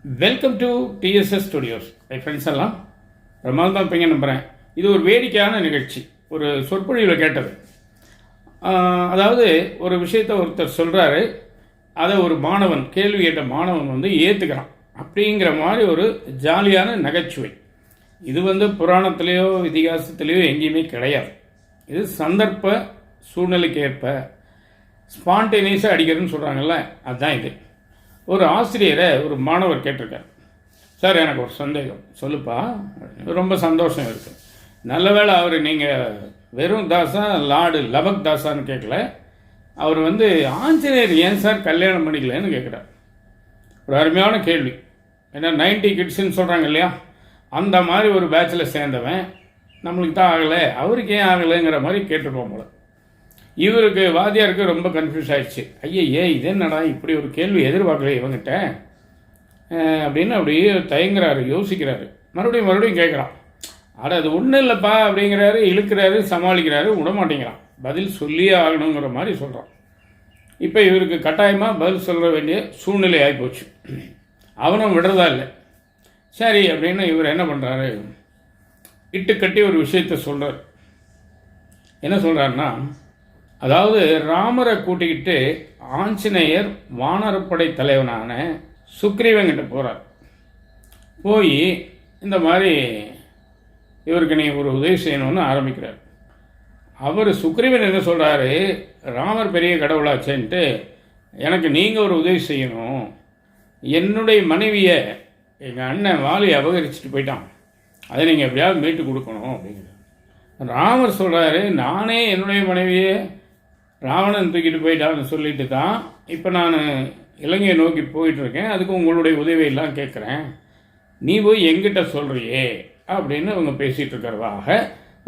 Welcome to TDS studios. Friends எல்லாம் பிரமாதம் இருப்பீங்க நம்புகிறேன். இது ஒரு வேடிக்கையான நிகழ்ச்சி. ஒரு சொற்பொழிவில் கேட்டது. அதாவது ஒரு விஷயத்தை ஒருத்தர் சொல்கிறாரு, அதை ஒரு மாணவன், கேள்வி கேட்ட மாணவன் வந்து ஏற்றுக்கிறான் அப்படிங்கிற மாதிரி ஒரு ஜாலியான நகைச்சுவை. இது புராணத்திலேயோ இதிகாசத்திலேயோ எங்கேயுமே கிடையாது. இது சந்தர்ப்ப சூழ்நிலைக்கு ஏற்ப ஸ்பான்டேனியஸாக அடிக்கிறதுன்னு சொல்கிறாங்கல்ல, அதுதான் இது. ஒரு ஆசிரியரை ஒரு மாணவர் கேட்டிருக்கார், சார் எனக்கு ஒரு சந்தேகம் சொல்லுப்பா. ரொம்ப சந்தோஷம் இருக்குது. நல்ல வேளை அவர் நீங்கள் வெறும் தாசா லார்டு லபக் தாசான்னு கேட்கல, அவர் ஆஞ்சநேயர் ஏன் சார் கல்யாணம் பண்ணிக்கலன்னு கேட்குறார். ஒரு அருமையான கேள்வி. ஏன்னா 90 கிட்ஸுன்னு சொல்கிறாங்க இல்லையா, அந்த மாதிரி ஒரு பேட்சில் சேர்ந்தவன் நம்மளுக்கு தான் ஆகலை, அவருக்கு ஏன் ஆகலைங்கிற மாதிரி கேட்டுருப்போம் போல. இவருக்கு வாத்தியாருக்கு ரொம்ப கன்ஃபியூஸ் ஆகிடுச்சு. ஐயே இது என்னடா இப்படி ஒரு கேள்வி எதிர்பார்க்கல இவங்கிட்ட அப்படின்னு அப்படியே தயங்குறாரு, யோசிக்கிறாரு. மறுபடியும் கேட்குறான். அது ஒன்றும் இல்லைப்பா அப்படிங்கிறாரு, இழுக்கிறாரு, சமாளிக்கிறாரு, விடமாட்டேங்கிறான். பதில் சொல்லியே ஆகணுங்கிற மாதிரி சொல்கிறான். இப்போ இவருக்கு கட்டாயமாக பதில் சொல்ல வேண்டிய சூழ்நிலை ஆகிப்போச்சு. அவனும் விடுறதா இல்லை. சரி அப்படின்னு இவர் என்ன பண்ணுறாரு, இட்டுக்கட்டி ஒரு விஷயத்த சொல்கிறார். என்ன சொல்கிறாருன்னா, அதாவது ராமரை கூட்டிக்கிட்டு ஆஞ்சநேயர் வானரப்படை தலைவனான சுக்ரீவன்கிட்ட போகிறார். போய் இந்த மாதிரி இவருக்கு நீங்கள் ஒரு உதவி செய்யணும்னு ஆரம்பிக்கிறார். அவர் சுக்ரீவன் என்ன சொல்கிறாரு, ராமர் பெரிய கடவுளாச்சேன்ட்டு எனக்கு நீங்கள் ஒரு உதவி செய்யணும். என்னுடைய மனைவியை எங்கள் அண்ணன் வாலி அபகரிச்சுட்டு போயிட்டான், அதை நீங்கள் எப்படியாவது மீட்டு கொடுக்கணும் அப்படிங்கிறார். ராமர் சொல்கிறாரு, நானே என்னுடைய மனைவியை ராவணன் தூக்கிட்டு போயிட்டான்னு சொல்லிட்டு தான் இப்போ நான் இலங்கையை நோக்கி போயிட்டுருக்கேன், அதுக்கு உங்களுடைய உதவியெல்லாம் கேட்குறேன், நீ போய் எங்கிட்ட சொல்கிறியே அப்படின்னு அவங்க பேசிகிட்டு இருக்கிறதாக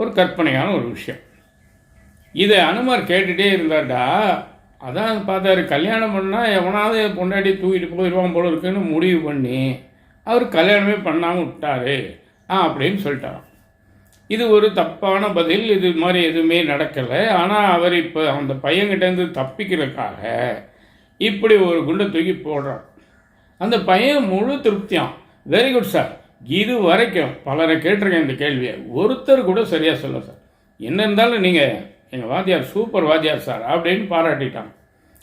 ஒரு கற்பனையான ஒரு விஷயம். இதை அனுமார் கேட்டுகிட்டே இருந்தார்டா. அதான் பார்த்தாரு, கல்யாணம் பண்ணால் எவனாவது பொண்டாட்டி தூக்கிட்டு போயிடுவான் போல இருக்குன்னு முடிவு பண்ணி அவர் கல்யாணமே பண்ணாமல் விட்டார் அப்படின்னு சொல்லிட்டாராம். இது ஒரு தப்பான பதில். இது மாதிரி எதுவுமே நடக்கலை. ஆனால் அவர் இப்போ அந்த பையன்கிட்டேருந்து தப்பிக்கிறதுக்காக இப்படி ஒரு குண்டை தூக்கி போடுறார். அந்த பையன் முழு திருப்தியான். வெரி குட் சார், இது வரைக்கும் பலரை கேட்டிருக்கேன் இந்த கேள்வியை, ஒருத்தர் கூட சரியாக சொல்ல சார். என்ன இருந்தாலும் நீங்கள் எங்கள் வாத்தியார் சூப்பர் வாத்தியார் சார் அப்படின்னு பாராட்டிட்டாங்க.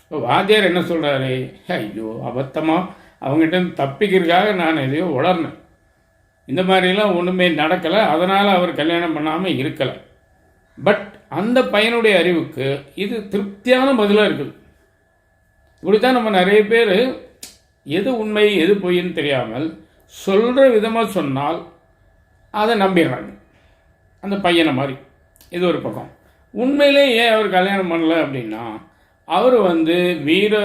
இப்போ வாத்தியார் என்ன சொல்கிறாரு, ஐயோ அபத்தமாக அவங்ககிட்ட தப்பிக்கிறதுக்காக நான் எதையோ உளர்னேன், இந்த மாதிரிலாம் ஒன்றுமே நடக்கலை, அதனால் அவர் கல்யாணம் பண்ணாமல் இருக்கலை. பட் அந்த பையனுடைய அறிவுக்கு இது திருப்தியான பதிலாக இருக்குது. இப்படித்தான் நம்ம நிறைய பேர் எது உண்மை எது பொய்ன்னு தெரியாமல் சொல்கிற விதமாக சொன்னால் அதை நம்பிடுறாங்க, அந்த பையனை மாதிரி. இது ஒரு பக்கம். உண்மையிலே ஏன் அவர் கல்யாணம் பண்ணலை அப்படின்னா, அவர் வீர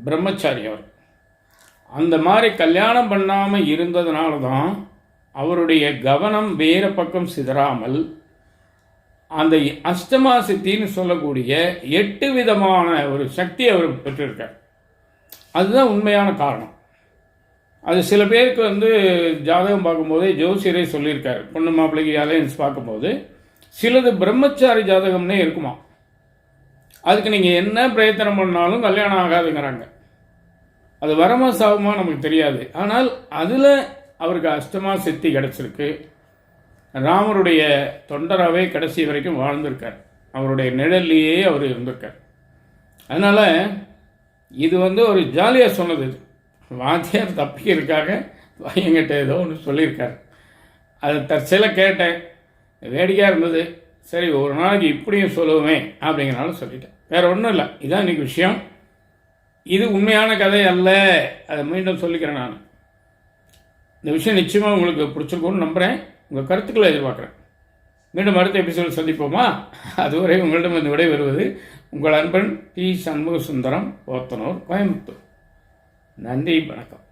பிரம்மச்சாரி. அவர் அந்த மாதிரி கல்யாணம் பண்ணாமல் இருந்ததுனால தான் அவருடைய கவனம் வேறு பக்கம் சிதறாமல் அந்த அஷ்டமா சித்தின்னு சொல்லக்கூடிய 8 விதமான ஒரு சக்தி அவர் பெற்றிருக்கார். அதுதான் உண்மையான காரணம். அது சில பேருக்கு ஜாதகம் பார்க்கும்போதே ஜோசியரே சொல்லியிருக்காரு, பொண்ணு மாப்பிள்ளைக்கு அலையன்ஸ் பார்க்கும்போது சிலது பிரம்மச்சாரி ஜாதகம்னே இருக்குமா, அதுக்கு நீங்கள் என்ன பிரயத்தனம் பண்ணாலும் கல்யாணம் ஆகாதுங்கிறாங்க. அது வரமா சாகுமா நமக்கு தெரியாது. ஆனால் அதில் அவருக்கு அஷ்டமா சித்தி கிடச்சிருக்கு. ராமருடைய தொண்டராகவே கடைசி வரைக்கும் வாழ்ந்திருக்கார். அவருடைய நிழல்லையே அவர் இருந்திருக்கார். அதனால் இது ஒரு ஜாலியாக சொன்னது. இது வாத்தியார் தப்பிக்கிறதுக்காக பையன்கிட்ட ஏதோ ஒன்று சொல்லியிருக்கார். அது தற்செயலாக கேட்டேன், வேடிக்கையாக இருந்தது. சரி ஒரு நாளைக்கு இப்படியும் சொல்லுவேமே அப்படிங்கிறனால சொல்லிட்டேன். வேறு ஒன்றும் இல்லை. இதுதான் இன்றைக்கி விஷயம். இது உண்மையான கதை அல்ல, அதை மீண்டும் சொல்லிக்கிறேன். நான் இந்த விஷயம் நிச்சயமாக உங்களுக்கு பிடிச்சிருக்கும்னு நம்புகிறேன். உங்கள் கருத்துக்களை எதிர்பார்க்குறேன். மீண்டும் அடுத்த எபிசோடு சந்திப்போமா? அதுவரை உங்களிடம் இந்த விடை வருவது உங்கள் அன்பன் டி. சண்முக சுந்தரம், போத்தனூர், கோயம்புத்தூர். நன்றி, வணக்கம்.